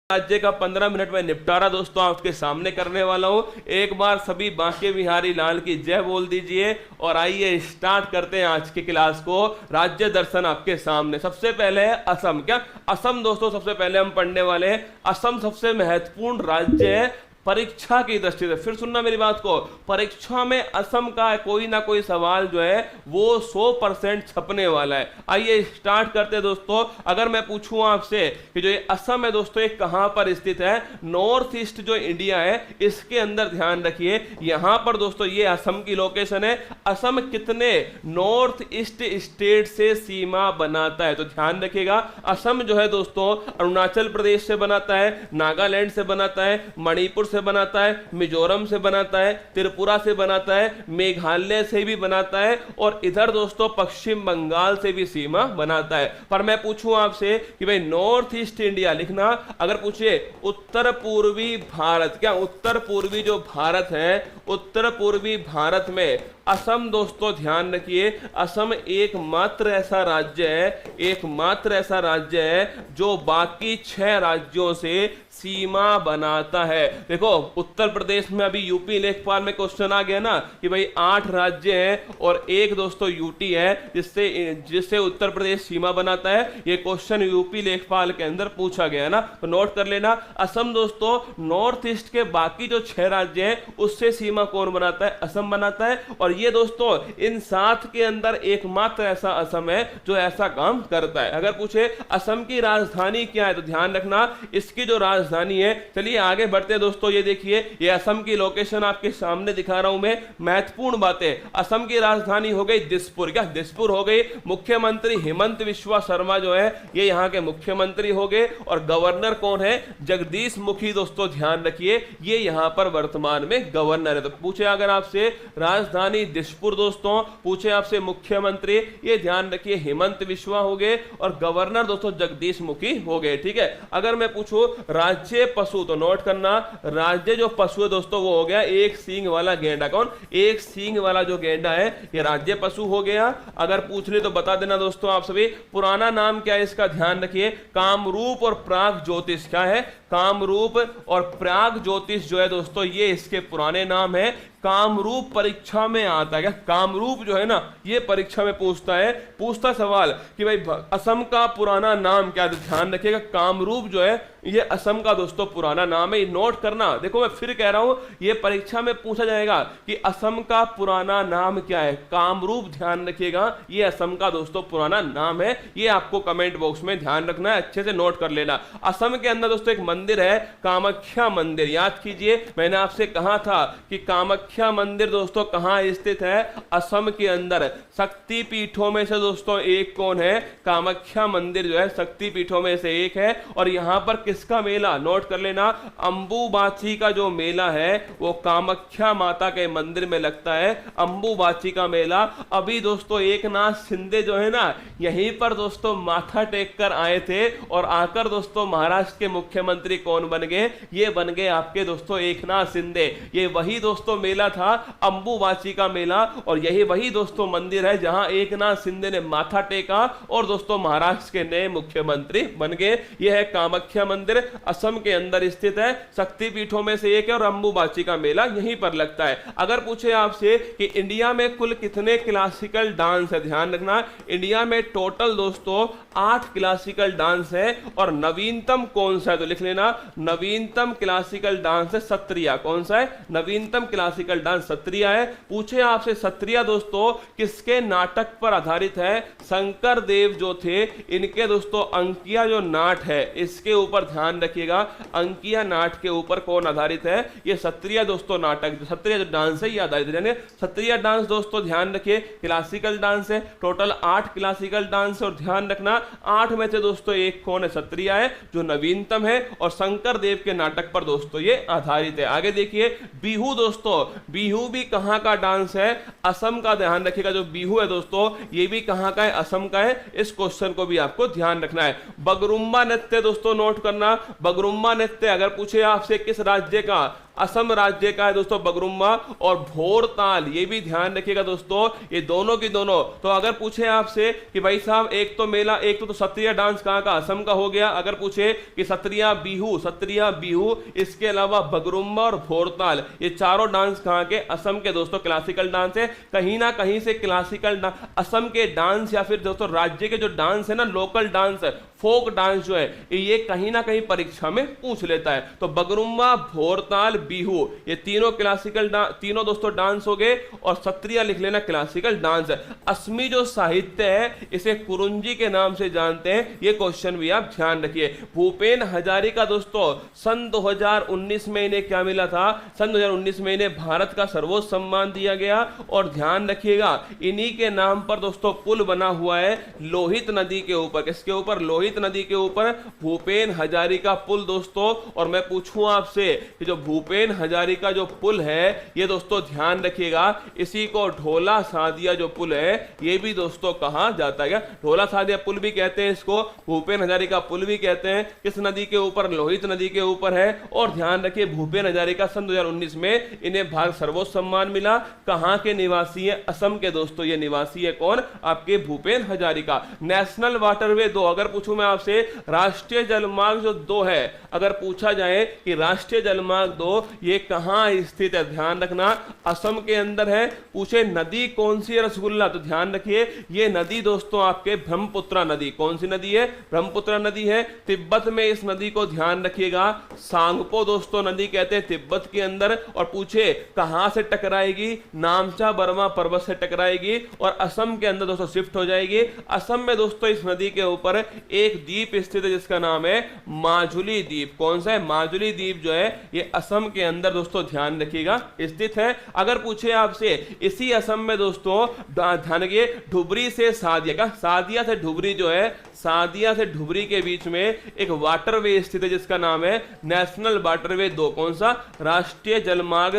राज्य का 15 मिनट में निपटारा दोस्तों आपके सामने करने वाला हूं। एक बार सभी बांके बिहारी लाल की जय बोल दीजिए और आइए स्टार्ट करते हैं आज की क्लास को। राज्य दर्शन आपके सामने। सबसे पहले है असम। क्या असम दोस्तों सबसे पहले हम पढ़ने वाले हैं। असम सबसे महत्वपूर्ण राज्य है परीक्षा की दृष्टि से। फिर सुनना मेरी बात को, परीक्षा में असम का कोई ना कोई सवाल जो है वो 100% छपने वाला है। आइए स्टार्ट करते हैं दोस्तों। अगर मैं पूछूं आपसे कि जो ये असम है दोस्तों ये कहां पर स्थित है, नॉर्थ ईस्ट जो इंडिया है इसके अंदर ध्यान रखिए। यहां पर दोस्तों ये असम की लोकेशन है। असम कितने नॉर्थ ईस्ट स्टेट से सीमा बनाता है तो ध्यान रखिएगा। असम जो है दोस्तों अरुणाचल प्रदेश से बनाता है, नागालैंड से बनाता है, मणिपुर से बनाता है, मिजोरम से बनाता है, त्रिपुरा से बनाता है, मेघालय से भी बनाता है और इधर दोस्तों पश्चिम बंगाल से भी सीमा बनाता है। पर मैं पूछूं आपसे कि भाई नॉर्थ ईस्ट इंडिया लिखना, अगर पूछे उत्तर पूर्वी भारत, क्या उत्तर पूर्वी जो भारत है, उत्तर पूर्वी भारत में असम दोस्तों ध्यान रखिए, असम एकमात्र ऐसा राज्य है, एकमात्र ऐसा राज्य है जो बाकी 6 राज्यों से सीमा बनाता है। देखो उत्तर प्रदेश में अभी यूपी लेखपाल में क्वेश्चन आ गया ना कि भाई 8 राज्य हैं और एक दोस्तों यूटी है जिससे उत्तर प्रदेश सीमा बनाता है। ये क्वेश्चन यूपी लेखपाल के अंदर पूछा गया ना, तो नोट कर लेना। असम दोस्तों नॉर्थ ईस्ट के बाकी जो 6 राज्य हैं उससे सीमा कौन बनाता है, असम बनाता है। और ये दोस्तों इन 7 के अंदर एकमात्र ऐसा असम है जो ऐसा काम करता है। अगर पूछे असम की राजधानी क्या है तो ध्यान रखना इसकी जो राजधानी है। चलिए आगे बढ़ते हैं दोस्तों। ये देखिए ये असम की लोकेशन आपके सामने दिखा रहा हूं मैं। महत्वपूर्ण बातें, असम की राजधानी हो गई दिसपुर। क्या दिसपुर हो गई। मुख्यमंत्री हेमंत बिस्वा शर्मा जो है ये यहां के मुख्यमंत्री हो गए और गवर्नर कौन है, जगदीश मुखी दोस्तों ध्यान रखिए ये यहां पर वर्तमान में गवर्नर है। तो पूछे अगर आपसे राजधानी दिसपुर दोस्तों, पूछे आपसे मुख्यमंत्री, ये ध्यान रखिए हेमंत बिस्वा हो गए और गवर्नर दोस्तों जगदीश मुखी हो गए। ठीक है। अगर मैं पूछूं राज्य पशु तो नोट करना, राज्य जो पशु है दोस्तों वो हो गया एक सींग वाला गेंडा। कौन, एक सींग वाला जो गेंडा है ये राज्य पशु हो गया। अगर पूछ ले तो बता देना दोस्तों आप सभी। पुराना नाम क्या है इसका ध्यान रखिए, कामरूप और प्राग ज्योतिष। क्या है, कामरूप और प्राग ज्योतिष जो है दोस्तों ये इसके पुराने नाम है। कामरूप परीक्षा में आता है। क्या कामरूप जो है ना ये परीक्षा में पूछता सवाल कि भाई असम का पुराना नाम क्या है, ध्यान रखिएगा कामरूप जो है ये असम का दोस्तों पुराना नाम है। नोट करना, देखो मैं फिर कह रहा हूं ये परीक्षा में पूछा जाएगा कि असम का पुराना नाम क्या है, कामरूप। ध्यान रखिएगा ये असम का दोस्तों पुराना नाम है। ये आपको कमेंट बॉक्स में ध्यान रखना है, अच्छे से नोट कर लेना। असम के अंदर दोस्तों एक मंदिर है कामाख्या मंदिर। याद कीजिए मैंने आपसे कहा था कि कामाख्या मंदिर दोस्तों कहां स्थित है, असम के अंदर। शक्ति पीठों में से दोस्तों एक कौन है, कामाख्या मंदिर जो है शक्ति पीठों में से एक है। और यहां पर किसका मेला, नोट कर लेना, अंबुबाची का जो मेला है वो कामाख्या माता के मंदिर में लगता है। अंबुबाची का मेला अभी दोस्तों एकनाथ शिंदे जो है ना यहीं पर दोस्तों माथा टेक कर आए थे और आकर दोस्तों महाराष्ट्र के मुख्यमंत्री कौन बन गए, ये बन गए आपके दोस्तों एकनाथ शिंदे। ये वही दोस्तों मेला था अंबुबाची का मेला और यही वही दोस्तों मंदिर है जहां एकनाथ शिंदे ने माथा टेका और दोस्तों महाराष्ट्र के नए मुख्यमंत्री बन गए। यह है कामाख्या मंदिर, असम के अंदर स्थित है, शक्ति पीठों में से एक है और अंबुबाची का मेला यहीं पर लगता है। अगर पूछे आपसे कि इंडिया में कुल कितने क्लासिकल डांस है, ध्यान रखना इंडिया में टोटल दोस्तों 8 क्लासिकल डांस है और नवीनतम कौन सा है तो लिख लेना नवीनतम क्लासिकल डांस है सत्रिया। कौन सा है, नवीनतम क्लासिकल डांस सत्रिया है। पूछे आपसे सत्रिया दोस्तों किसके नाटक पर आधारित है, शंकर देव जो थे इनके दोस्तों अंकिया जो नाट है इसके ऊपर ध्यान रखिएगा। अंकिया नाट के ऊपर कौन आधारित है, ये सत्रिया दोस्तों नाटक, सत्रिया जो डांस है ये आधारित है। सत्रिया डांस दोस्तों ध्यान रखिए क्लासिकल डांस है, टोटल 8 क्लासिकल डांस और ध्यान रखना 8 में से दोस्तों एक कौन है, सत्रिया है जो नवीनतम है और शंकर देव के नाटक पर दोस्तों ये आधारित है। आगे देखिए बिहू दोस्तों, बिहू भी कहां का डांस है, असम का। ध्यान रखिएगा जो बिहू है दोस्तों ये भी कहां का है, असम का है। इस क्वेश्चन को भी आपको ध्यान रखना है। बगरुम्बा नृत्य दोस्तों नोट करना, बगरुम्बा नृत्य अगर पूछे आपसे किस राज्य का असम राज्य का है दोस्तों बगरुम्बा, और भोरताल ये भी ध्यान रखिएगा दोस्तों, ये दोनों की दोनों। तो अगर पूछे आपसे कि भाई साहब एक तो मेला, एक तो सत्रिया डांस कहां का, असम का हो गया। अगर पूछे कि सत्रिया बिहू, इसके अलावा बगरुम्बा और भोरताल, ये चारों डांस कहां के, असम के दोस्तों। क्लासिकल डांस है, कहीं ना कहीं से क्लासिकल असम के डांस या फिर दोस्तों राज्य के जो डांस है ना, लोकल डांस है, फोक डांस जो है, ये कहीं ना कहीं परीक्षा में पूछ लेता है। तो बगरुम्बा, भोरताल, बिहू, ये तीनों क्लासिकल तीनों दोस्तों डांस हो गए, और सत्रिया लिख लेना क्लासिकल डांस है। असमी जो साहित्य है इसे कुरुंजी के नाम से जानते हैं, ये क्वेश्चन भी आप ध्यान रखिए। भूपेन हजारिका दोस्तों सन 2019 में इन्हें क्या मिला था, सन 2019 में इन्हें भारत का सर्वोच्च सम्मान दिया गया। और ध्यान रखिएगा इन्हीं के नाम पर दोस्तों पुल बना हुआ है लोहित नदी के ऊपर। किसके ऊपर, लोहित नदी के ऊपर भूपेन हजारिका पुल दोस्तों। और मैं पूछूं आपसे कि जो भूपेन हजारिका जो पुल है, ये दोस्तों ध्यान रखिएगा, इसी को ढोला सादिया जो पुल है ये भी दोस्तों कहा जाता है। ढोला सादिया पुल भी कहते हैं इसको, भूपेन हजारिका पुल भी कहते हैं। किस नदी के ऊपर, लोहित नदी के ऊपर है। और ध्यान रखिए भूपेन हजारिका सन 2019 में इन्हें भारत सर्वोच्च सम्मान मिला। कहां के निवासी है, असम के दोस्तों। ये निवासी है कौन, आपके भूपेन हजारिका। नेशनल वाटरवे 2, अगर पूछूं मैं आपसे राष्ट्रीय जलमार्ग जो 2 है, अगर पूछा जाए कि राष्ट्रीय जलमार्ग 2 ये कहां स्थित है, ध्यान रखना असम के अंदर है। पूछे नदी कौन सी है रसगुल्ला, तो ध्यान रखिए ये नदी दोस्तों आपके ब्रह्मपुत्र नदी। कौन सी नदी है, ब्रह्मपुत्र नदी है। तिब्बत में इस नदी को ध्यान रखिएगा सांगपो दोस्तों नदी कहते हैं, तिब्बत के अंदर। और पूछे कहां से टकराएगी, नामचा बर्मा पर्वत से टकराएगी और असम के अंदर दोस्तों शिफ्ट हो जाएगी। असम में दोस्तों इस नदी के ऊपर एक द्वीप स्थित है जिसका नाम है माजुली द्वीप। कौन सा है, माजुली द्वीप जो है ये असम के अंदर दोस्तों ध्यान रखिएगा स्थित है। अगर पूछे आपसे इसी असम में दोस्तों ध्यान रखिए धुबरी से सादिया का, सादिया से धुबरी जो है, सादिया से धुबरी के बीच में एक वाटरवे स्थित है जिसका नाम है नेशनल वाटरवे 2। कौन सा, राष्ट्रीय जलमार्ग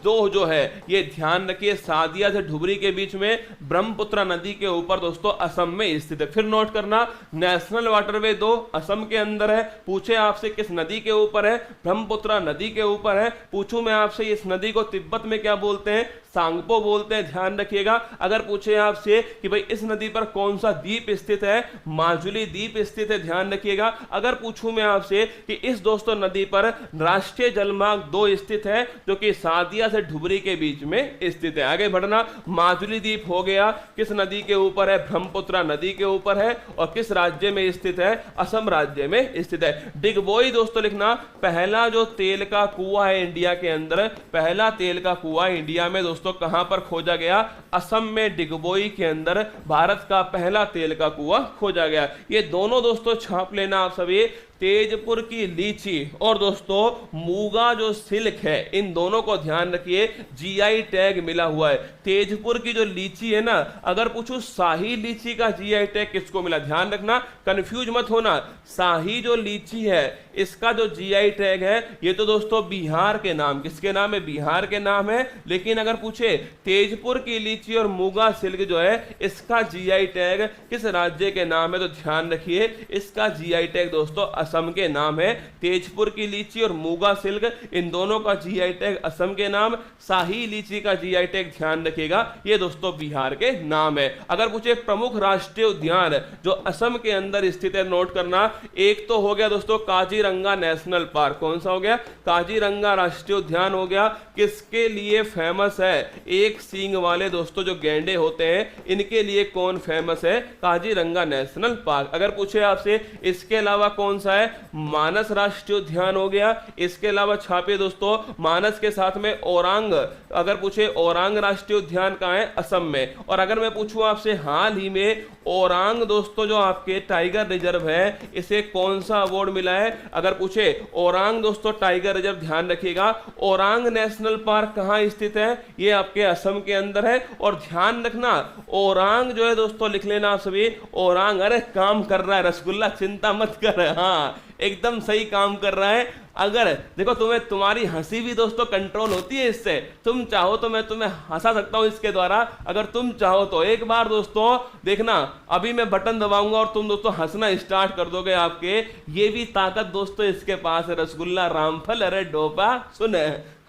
2 जो है ये ध्यान रखिए सादिया से धुबरी के बीच में ब्रह्मपुत्र नदी के ऊपर दोस्तों असम में स्थित है। फिर नोट करना नेशनल वाटरवे 2 असम के अंदर है। पूछे आपसे किस नदी के ऊपर है, ब्रह्मपुत्र नदी के ऊपर है। पूछूं मैं आपसे इस नदी को तिब्बत में क्या बोलते हैं, सांगपो बोलते हैं, ध्यान रखिएगा। अगर पूछे आपसे कि भाई इस नदी पर कौन सा द्वीप स्थित है, माजुली द्वीप स्थित है, ध्यान रखिएगा। अगर पूछूं मैं आपसे कि इस दोस्तों नदी पर राष्ट्रीय जलमार्ग 2 स्थित है जो कि सादिया से धुबरी के बीच में स्थित है। आगे बढ़ना, माजुली द्वीप हो गया, किस नदी के ऊपर है, ब्रह्मपुत्र नदी के ऊपर है। और किस राज्य में स्थित है, असम राज्य में स्थित है। डिगबोई दोस्तों लिखना, पहला जो तेल का कुआं है इंडिया के अंदर, पहला तेल का कुआं इंडिया में दोस्तों कहां पर खोजा गया, असम में डिगबोई के अंदर भारत का पहला तेल का कुआं खोजा गया। ये दोनों दोस्तों छाप लेना आप सभी। तेजपुर की लीची और दोस्तों मूंगा जो सिल्क है, इन दोनों को ध्यान रखिए जीआई टैग मिला हुआ है। तेजपुर की जो लीची है ना, अगर पूछूं शाही लीची का जीआई टैग किसको मिला, ध्यान रखना, कंफ्यूज मत होना। शाही जो लीची है इसका जो जीआई टैग है ये तो दोस्तों बिहार के नाम, किसके नाम है, बिहार के नाम है। लेकिन अगर पूछे तेजपुर की लीची और मूंगा सिल्क जो है इसका जीआई टैग किस राज्य के नाम है, तो ध्यान रखिए इसका जीआई टैग दोस्तों असम के नाम है। तेजपुर की लीची और मूंगा सिल्क इन दोनों का जीआई टैग असम के नाम। शाही लीची का जीआई टैग ध्यान रखिएगा ये दोस्तों बिहार के नाम है। अगर पूछे प्रमुख राष्ट्रीय उद्यान जो असम के अंदर स्थित है, नोट करना, एक तो हो गया दोस्तों काजीरंगा नेशनल पार्क। कौन सा हो गया, काजीरंगा राष्ट्रीय उद्यान हो गया। किसके लिए फेमस है, एक सींग वाले दोस्तों जो गैंडे होते हैं इनके लिए कौन फेमस है, काजीरंगा नेशनल पार्क। अगर पूछे आपसे इसके अलावा कौन सा है, मानस राष्ट्रीय उद्यान हो गया। इसके अलावा छापे दोस्तों मानस के साथ में औरांग, अगर पूछे औरांग राष्ट्रीय उद्यान कहां है, असम में। और अगर मैं पूछूं आपसे हाल ही में औरांग दोस्तों जो आपके टाइगर रिजर्व है इसे कौन सा अवार्ड मिला है, अगर पूछे औरांग दोस्तों टाइगर रिजर्व, ध्यान रखिएगा औरांग नेशनल पार्क कहां स्थित है, ये आपके असम के अंदर है। और ध्यान रखना औरांग जो है दोस्तों लिख लेना आप सभी, औरांग, अरे काम कर रहा है रसगुल्ला, चिंता मत कर, हाँ एकदम सही काम कर रहा है। अगर देखो तुम्हें तुम्हारी हंसी भी दोस्तों कंट्रोल होती है इससे, तुम चाहो तो मैं तुम्हें हंसा सकता हूं इसके द्वारा, अगर तुम चाहो तो। एक बार दोस्तों देखना, अभी मैं बटन दबाऊंगा और तुम दोस्तों हंसना स्टार्ट कर दोगे आपके, ये भी ताकत दोस्तों इसके पास है। रसगुल्ला रामफल अरे डोपा सुन,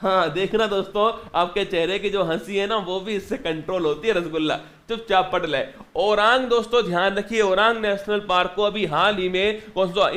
हाँ देखना दोस्तों आपके चेहरे की जो हंसी है ना वो भी इससे कंट्रोल होती है। रसगुल्ला चुपचाप पढ़ ले। ओरांग दोस्तों ध्यान रखिए, ओरांग नेशनल पार्क को अभी हाल ही में कौन सा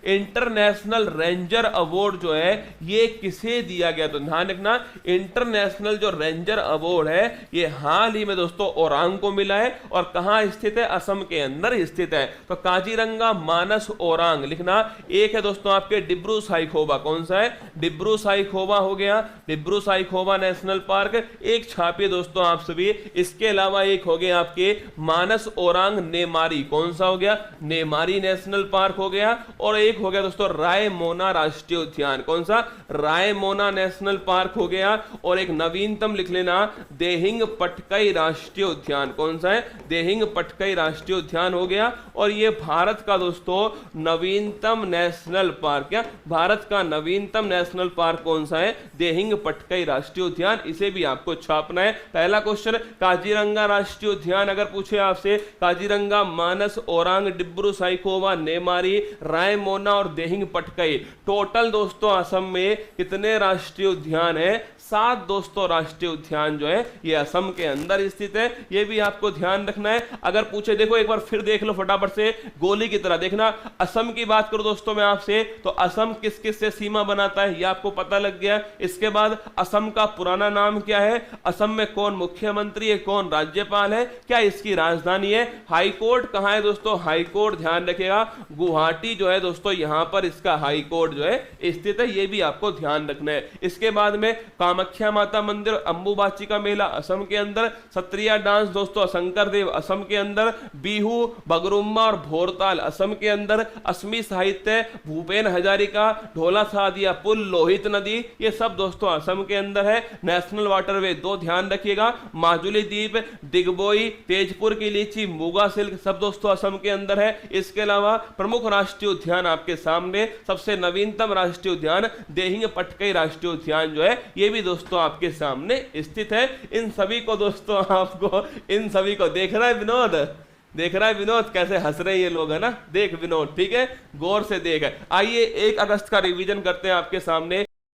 इंटरनेशनल रेंजर अवार्ड जो है ये किसे दिया गया, तो ध्यान रखना इंटरनेशनल जो रेंजर अवार्ड है ये हाल ही में दोस्तों ओरांग को मिला है। और कहां स्थित है, असम के अंदर स्थित है। तो काजीरंगा मानस ओरांग लिखना। एक है दोस्तों आपके डिब्रू साइखोवा, कौन सा है, डिब्रू साइखोवा हो गया, डिब्रू साइखोवा नेशनल पार्क। एक छापिए दोस्तों आप सभी। इसके अलावा एक हो गया आपके मानस ओरांग नेमारी, कौन सा हो गया, नेमारी नेशनल पार्क हो गया। और एक हो गया दोस्तों रायमोना राष्ट्रीय उद्यान, कौन सा, रायमोना नेशनल पार्क हो गया। और एक नवीनतम लिख लेना देहिंग पटकई राष्ट्रीय उद्यान, कौन सा है, देहिंग पटकई राष्ट्रीय उद्यान हो गया। और ये भारत का दोस्तों नवीनतम नेशनल पार्क, क्या भारत का नवीनतम नेशनल पार्क कौन सा है, देहिंग पटकई राष्ट्रीय उद्यान। इसे भी आपको छापना है। पहला क्वेश्चन काजीरंगा राष्ट्रीय उद्यान अगर पूछे आपसे, काजीरंगा मानस ओरांग डिब्रू साइखोवा नेमारी रायमोना और देहिंग पटकई, टोटल दोस्तों असम में कितने राष्ट्रीय उद्यान है, 7 दोस्तों राष्ट्रीय उद्यान जो है ये असम के अंदर स्थित है। ये भी आपको ध्यान रखना है। अगर पूछे, देखो एक बार फिर देख लो फटाफट से गोली की तरह देखना। असम की बात करूं दोस्तों मैं आपसे, तो असम किस किस से सीमा बनाता है ये आपको पता लग गया। इसके बाद असम का पुराना नाम क्या है, असम में कौन मुख्यमंत्री है, कौन राज्यपाल है, क्या इसकी राजधानी है, हाई कोर्ट कहां है दोस्तों, हाई कोर्ट ध्यान रखिएगा गुवाहाटी जो है दोस्तों यहां पर इसका हाई कोर्ट जो है स्थित है। ये भी आपको ध्यान रखना है। इसके बाद में कामाख्या माता मंदिर, अंबुबाची का मेला असम के अंदर, सत्रिया डांस दोस्तों शंकर देव असम के अंदर, बिहू बगरुम्बा और भोरताल असम के अंदर, असमी साहित्य भूपेन हजारिका, ढोला सादिया पुल, लोहित नदी, ये सब दोस्तों असम के अंदर है। नेशनल वाटरवे 2 ध्यान रखिएगा, माजुली द्वीप, दिग्बोई, तेजपुर की लीची, मुगा सिल्क, सब दोस्तों असम के अंदर है। इसके अलावा प्रमुख राष्ट्रीय उद्यान आपके सामने, सबसे नवीनतम राष्ट्रीय उद्यान देहिंग पटकई राष्ट्रीय उद्यान जो है ये भी दोस्तों आपके सामने स्थित है। इन सभी को दोस्तों आपको, इन सभी को देख रहा है विनोद, देख रहा है विनोद कैसे हंस रहे ये लोग, है ना, देख विनोद, ठीक है, गौर से देख। आइए 1 अगस्त का रिवीजन करते हैं आपके सामने।